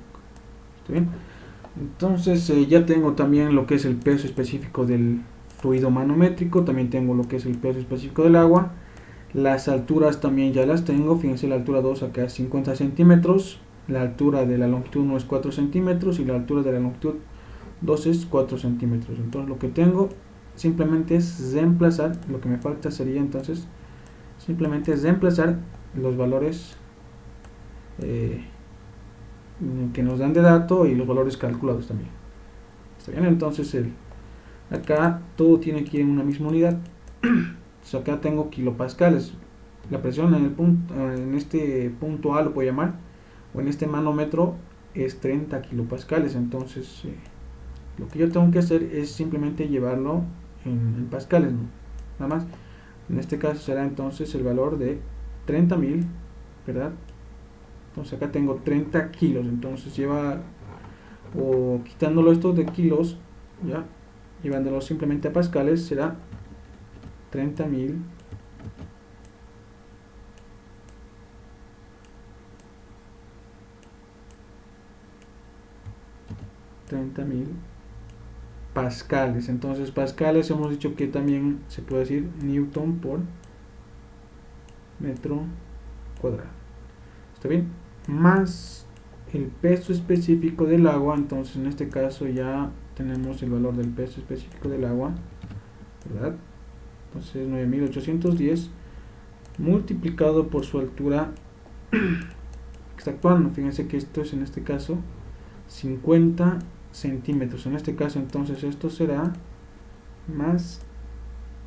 ¿Está bien? Entonces, ya tengo también lo que es el peso específico del fluido manométrico. También tengo lo que es el peso específico del agua. Las alturas también ya las tengo. Fíjense, la altura 2 acá es 50 centímetros. La altura de la longitud 1 es 4 centímetros. Y la altura de la longitud 2 es 4 centímetros. Entonces, lo que tengo simplemente es reemplazar. Lo que me falta sería entonces simplemente es reemplazar los valores que nos dan de dato y los valores calculados también. ¿Está bien? Entonces acá todo tiene que ir en una misma unidad. Entonces acá tengo kilopascales. La presión en este punto A lo puedo llamar, o en este manómetro es 30 kilopascales. Entonces lo que yo tengo que hacer es simplemente llevarlo en pascales, ¿no? Nada más. En este caso será entonces el valor de 30.000, ¿verdad? Entonces acá tengo 30 kilos, entonces o quitándolo esto de kilos, ya, llevándolo simplemente a pascales, será 30.000 pascales. Entonces pascales hemos dicho que también se puede decir newton por metro cuadrado. ¿Está bien? Más el peso específico del agua. Entonces en este caso ya tenemos el valor del peso específico del agua, ¿verdad? Entonces 9.810 multiplicado por su altura que está actuando. Fíjense que esto es en este caso 50 centímetros. En este caso entonces esto será más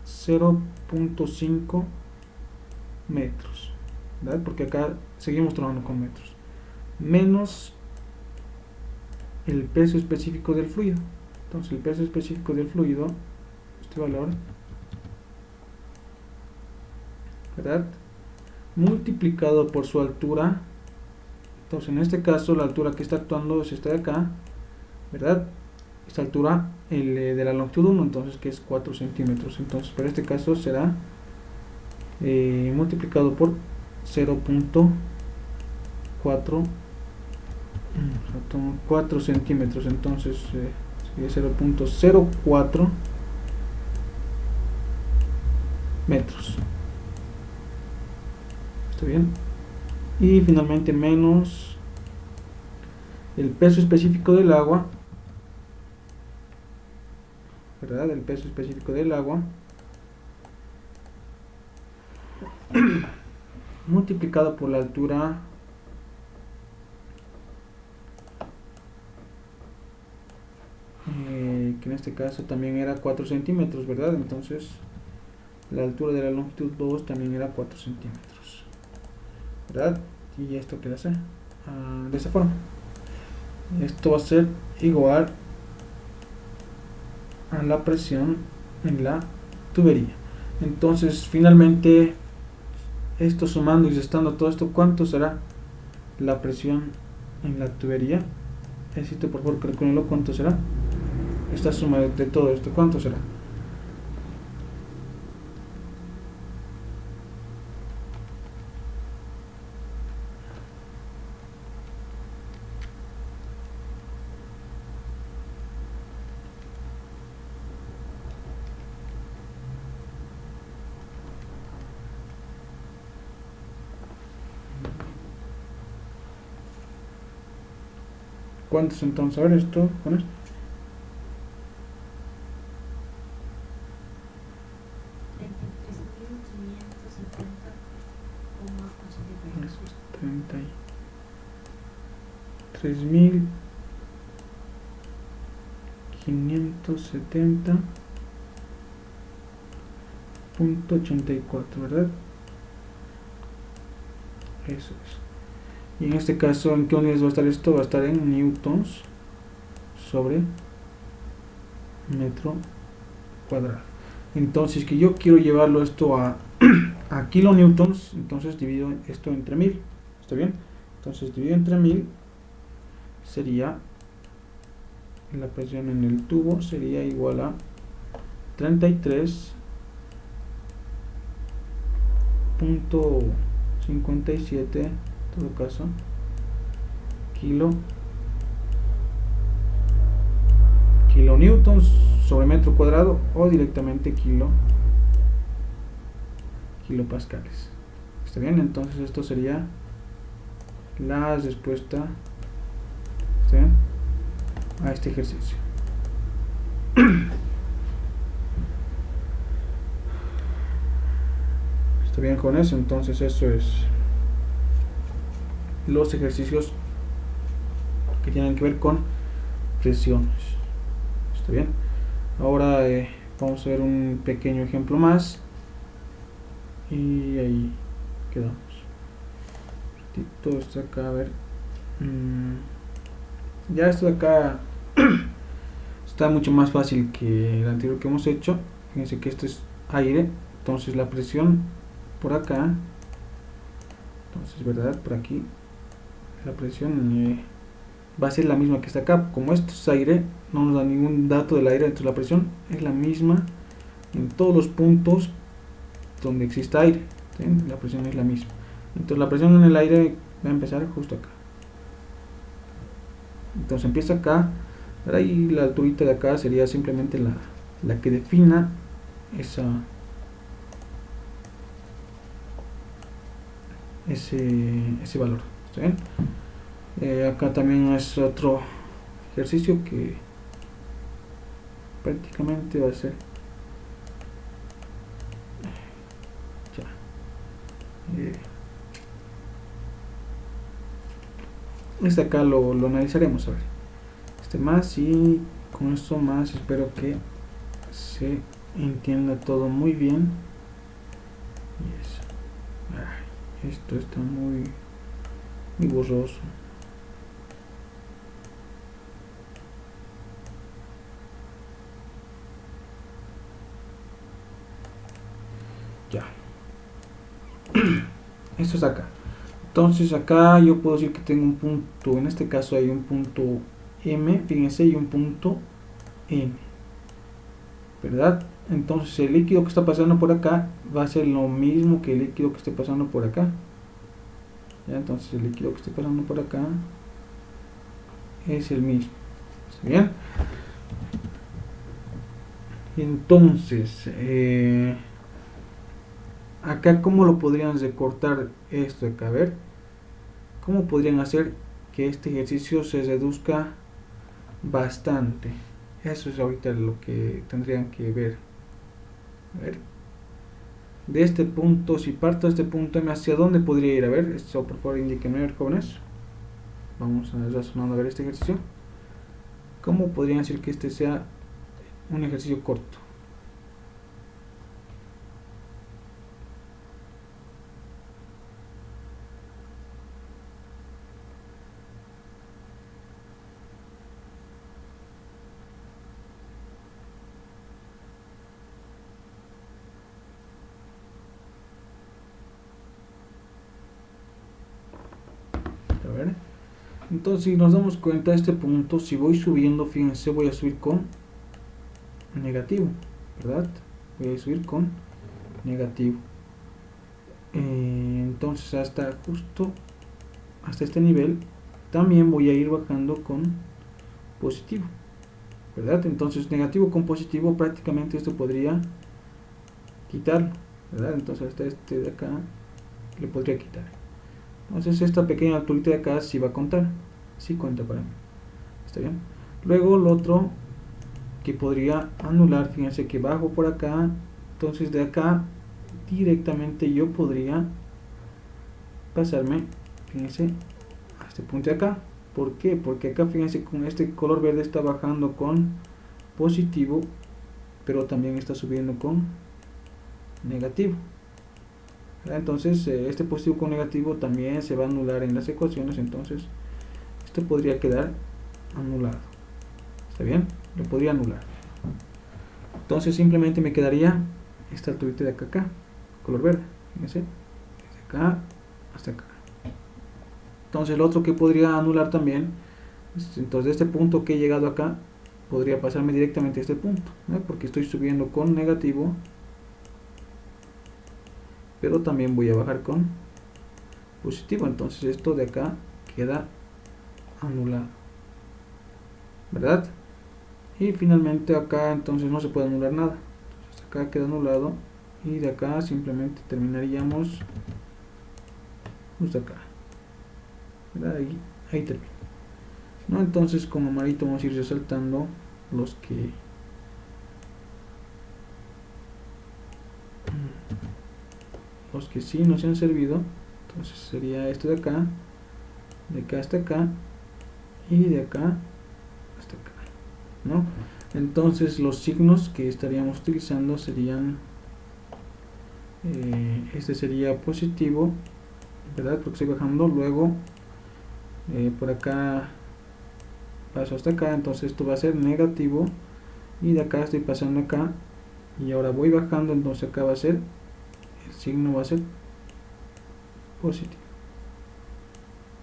0.5 metros, ¿verdad? Porque acá seguimos trabajando con metros, menos el peso específico del fluido. Entonces el peso específico del fluido, este valor, ¿verdad?, multiplicado por su altura. Entonces en este caso la altura que está actuando es esta de acá, ¿verdad? Esta altura de la longitud 1, entonces que es 4 centímetros. Entonces para este caso será multiplicado por 0.4 centímetros. Entonces sería 0.04 metros. ¿Está bien? Y finalmente menos el peso específico del agua, ¿verdad? El peso específico del agua multiplicado por la altura que en este caso también era 4 centímetros, ¿verdad? Entonces la altura de la longitud 2 también era 4 centímetros, ¿verdad? Y esto queda así, de esa forma. Esto va a ser igual a la presión en la tubería. Entonces finalmente, esto sumando y restando todo esto, ¿cuánto será la presión en la tubería? Necesito, por favor, calcularlo. ¿Cuánto será esta suma de todo esto? ¿Cuánto será? ¿Cuántos entonces? A ver, esto con esto. 33.570.84, ¿verdad? Eso es. Y en este caso, ¿en qué unidades va a estar esto? Va a estar en newtons sobre metro cuadrado. Entonces, que yo quiero llevarlo esto a kilonewtons, entonces divido esto entre 1000. ¿Está bien? Entonces divido entre 1000 sería la presión en el tubo sería igual a 33.57 en todo caso kilonewtons sobre metro cuadrado, o directamente kilopascales. ¿Está bien? Entonces esto sería la respuesta, ¿está bien?, a este ejercicio. ¿Está bien con eso? Entonces eso es los ejercicios que tienen que ver con presiones. ¿Está bien? Ahora vamos a ver un pequeño ejemplo más y ahí quedamos. Todo esto acá, a ver, ya esto de acá está mucho más fácil que el anterior que hemos hecho. Fíjense que este es aire, entonces la presión por acá, entonces, ¿verdad?, por aquí la presión va a ser la misma que está acá. Como esto es aire, no nos da ningún dato del aire, entonces la presión es la misma en todos los puntos donde exista aire, ¿sí? La presión es la misma. Entonces la presión en el aire va a empezar justo acá. Entonces empieza acá, y la alturita de acá sería simplemente la que defina ese valor. ¿Está bien? Acá también es otro ejercicio que prácticamente va a ser este acá lo analizaremos, a ver, este más, y con esto más espero que se entienda todo muy bien. Esto está muy borroso. Ya. Esto es acá. Entonces acá yo puedo decir que tengo un punto, en este caso hay un punto M, fíjense, y un punto N, ¿verdad? Entonces el líquido que está pasando por acá va a ser lo mismo que el líquido que esté pasando por acá. ¿Ya? Entonces el líquido que esté pasando por acá es el mismo. ¿Está bien? Entonces acá, ¿cómo lo podrían recortar esto de acá? A ver, ¿cómo podrían hacer que este ejercicio se reduzca bastante? Eso es ahorita lo que tendrían que ver. A ver, de este punto, si parto de este punto M, ¿hacia dónde podría ir? A ver, esto por favor indíquenme, jóvenes. Vamos a razonando a ver este ejercicio. ¿Cómo podrían decir que este sea un ejercicio corto? A ver, entonces si nos damos cuenta de este punto, si voy subiendo, fíjense, voy a subir con negativo, ¿verdad? Voy a subir con negativo. Entonces hasta este nivel también voy a ir bajando con positivo, ¿verdad? Entonces negativo con positivo, prácticamente esto podría quitarlo, ¿verdad? Entonces hasta este de acá le podría quitar. Entonces esta pequeña alturita de acá sí va a contar, sí cuenta para mí. ¿Está bien? Luego lo otro que podría anular, fíjense que bajo por acá, entonces de acá directamente yo podría pasarme, fíjense, a este punto de acá. ¿Por qué? Porque acá, fíjense, con este color verde está bajando con positivo, pero también está subiendo con negativo. Entonces este positivo con negativo también se va a anular en las ecuaciones, entonces esto podría quedar anulado. ¿Está bien? Lo podría anular. Entonces simplemente me quedaría esta alturita de acá, color verde, fíjense, desde acá hasta acá. Entonces el otro que podría anular también, entonces de este punto que he llegado acá, podría pasarme directamente a este punto, ¿no? Porque estoy subiendo con negativo, pero también voy a bajar con positivo, entonces esto de acá queda anulado, ¿verdad? Y finalmente acá entonces no se puede anular nada, entonces acá queda anulado y de acá simplemente terminaríamos justo acá, ¿verdad? Ahí termina, ¿no? Entonces con amarito vamos a ir resaltando los que sí nos han servido. Entonces sería esto de acá hasta acá y de acá hasta acá, ¿no? Entonces los signos que estaríamos utilizando serían este sería positivo, ¿verdad? Porque estoy bajando, luego por acá paso hasta acá, entonces esto va a ser negativo y de acá estoy pasando acá y ahora voy bajando, entonces acá va a ser, el signo va a ser positivo.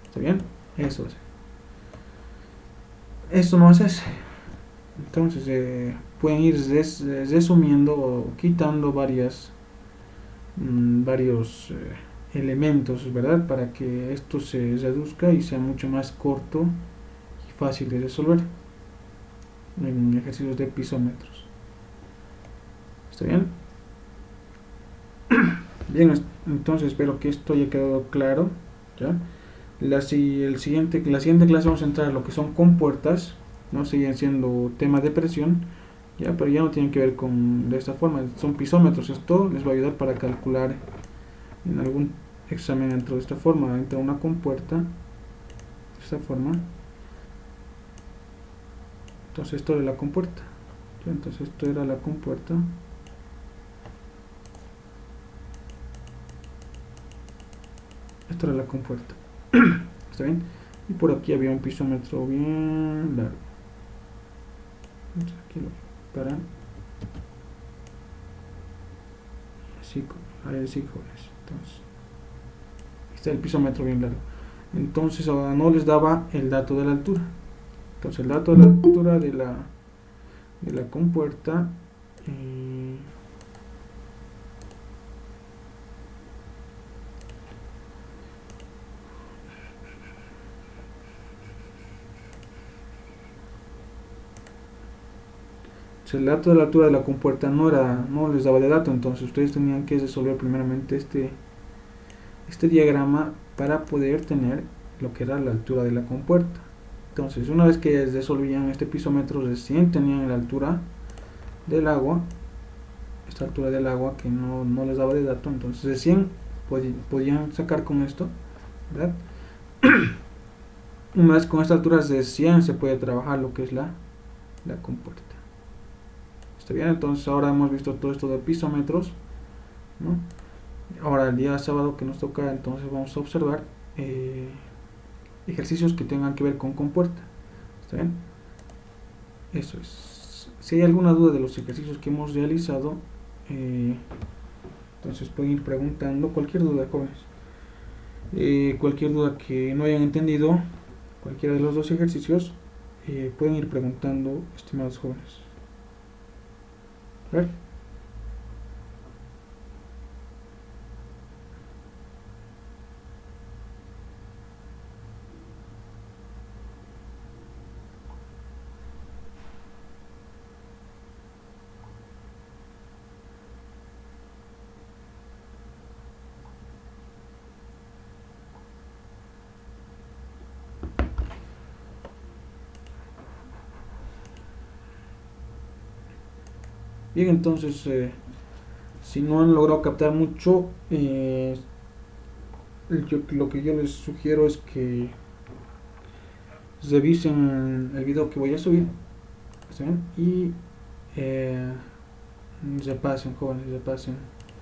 ¿Está bien? Eso es. Esto no es. Entonces pueden ir resumiendo o quitando varios elementos, ¿verdad? Para que esto se reduzca y sea mucho más corto y fácil de resolver en ejercicios de pisómetros. ¿Está bien? Bien, entonces espero que esto haya quedado claro, ¿ya? La siguiente clase vamos a entrar a lo que son compuertas, ¿no? Siguen siendo temas de presión, ya, pero ya no tienen que ver con de esta forma, son pisómetros. Esto les va a ayudar para calcular en algún examen dentro de esta forma. Entra una compuerta de esta forma, entonces esto era la compuerta, ¿ya? Entonces esto era la compuerta, esto era la compuerta. ¿Está bien? Y por aquí había un pisómetro bien largo, entonces aquí lo para así jóvenes. Entonces está el pisómetro bien largo. Entonces ahora no les daba el dato de la altura. Entonces el dato de la altura de la compuerta el dato de la altura de la compuerta no les daba de dato, entonces ustedes tenían que resolver primeramente este diagrama para poder tener lo que era la altura de la compuerta. Entonces una vez que resolvían este pisómetro, recién tenían la altura del agua, esta altura del agua que no les daba de dato, entonces recién podían sacar con esto, ¿verdad? Una vez con esta altura recién se puede trabajar lo que es la compuerta. ¿Está bien? Entonces ahora hemos visto todo esto de pisómetros, ¿no? Ahora el día sábado que nos toca, entonces vamos a observar ejercicios que tengan que ver con compuerta. ¿Está bien? Eso es. Si hay alguna duda de los ejercicios que hemos realizado, entonces pueden ir preguntando cualquier duda, jóvenes. Cualquier duda que no hayan entendido, cualquiera de los dos ejercicios, pueden ir preguntando, estimados jóvenes. A ver. Bien, entonces, si no han logrado captar mucho, lo que yo les sugiero es que revisen el video que voy a subir, ¿sí? Y repasen, jóvenes, repasen